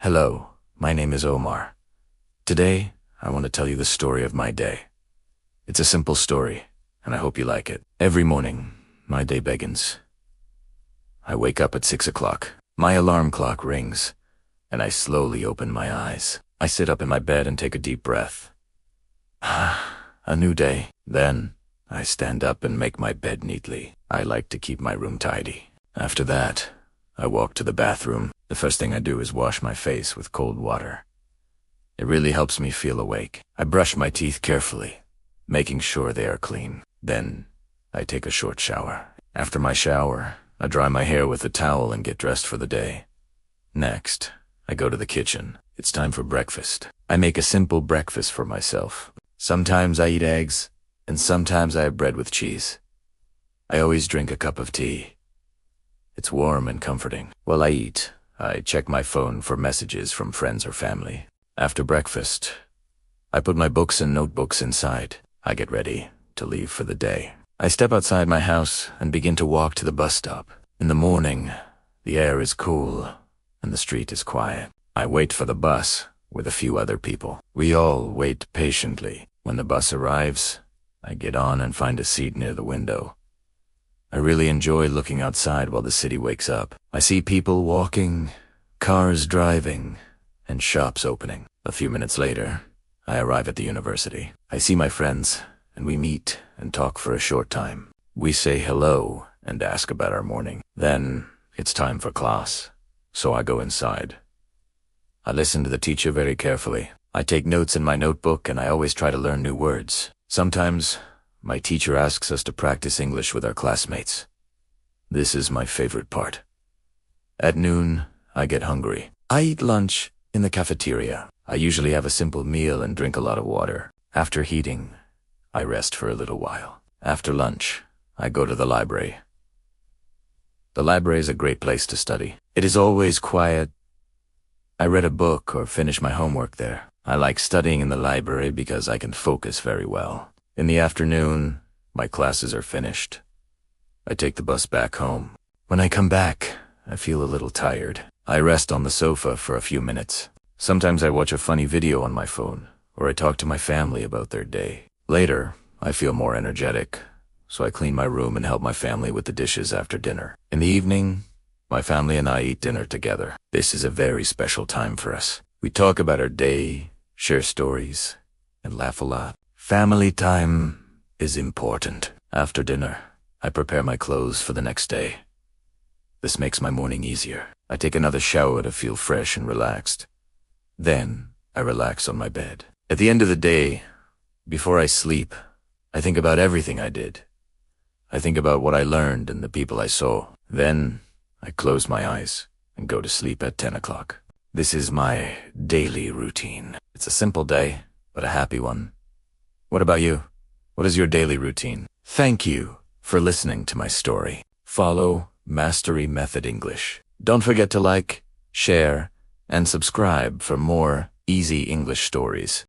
Hello, my name is Omar. Today, I want to tell you the story of my day. It's a simple story, and I hope you like it. Every morning, my day begins. I wake up at 6 o'clock. My alarm clock rings, and I slowly open my eyes. I sit up in my bed and take a deep breath. A new day. Then, I stand up and make my bed neatly. I like to keep my room tidy. After that, I walk to the bathroom. The first thing I do is wash my face with cold water. It really helps me feel awake. I brush my teeth carefully, making sure they are clean. Then, I take a short shower. After my shower, I dry my hair with a towel and get dressed for the day. Next, I go to the kitchen. It's time for breakfast. I make a simple breakfast for myself. Sometimes I eat eggs, and sometimes I have bread with cheese. I always drink a cup of tea. It's warm and comforting. While I eat, I check my phone for messages from friends or family. After breakfast, I put my books and notebooks inside. I get ready to leave for the day. I step outside my house and begin to walk to the bus stop. In the morning, the air is cool and the street is quiet. I wait for the bus with a few other people. We all wait patiently. When the bus arrives, I get on and find a seat near the window. I really enjoy looking outside while the city wakes up. I see people walking, cars driving, and shops opening. A few minutes later, I arrive at the university. I see my friends, and we meet and talk for a short time. We say hello and ask about our morning. Then, it's time for class, so I go inside. I listen to the teacher very carefully. I take notes in my notebook, and I always try to learn new words. Sometimes, my teacher asks us to practice English with our classmates. This is my favorite part. At noon, I get hungry. I eat lunch in the cafeteria. I usually have a simple meal and drink a lot of water. After eating, I rest for a little while. After lunch, I go to the library. The library is a great place to study. It is always quiet. I read a book or finish my homework there. I like studying in the library because I can focus very well. In the afternoon, my classes are finished. I take the bus back home. When I come back, I feel a little tired. I rest on the sofa for a few minutes. Sometimes I watch a funny video on my phone, or I talk to my family about their day. Later, I feel more energetic, so I clean my room and help my family with the dishes after dinner. In the evening, my family and I eat dinner together. This is a very special time for us. We talk about our day, share stories, and laugh a lot. Family time is important. After dinner, I prepare my clothes for the next day. This makes my morning easier. I take another shower to feel fresh and relaxed. Then, I relax on my bed. At the end of the day, before I sleep, I think about everything I did. I think about what I learned and the people I saw. Then, I close my eyes and go to sleep at 10 o'clock. This is my daily routine. It's a simple day, but a happy one. What about you? What is your daily routine? Thank you for listening to my story. Follow Mastery Method English. Don't forget to like, share, and subscribe for more easy English stories.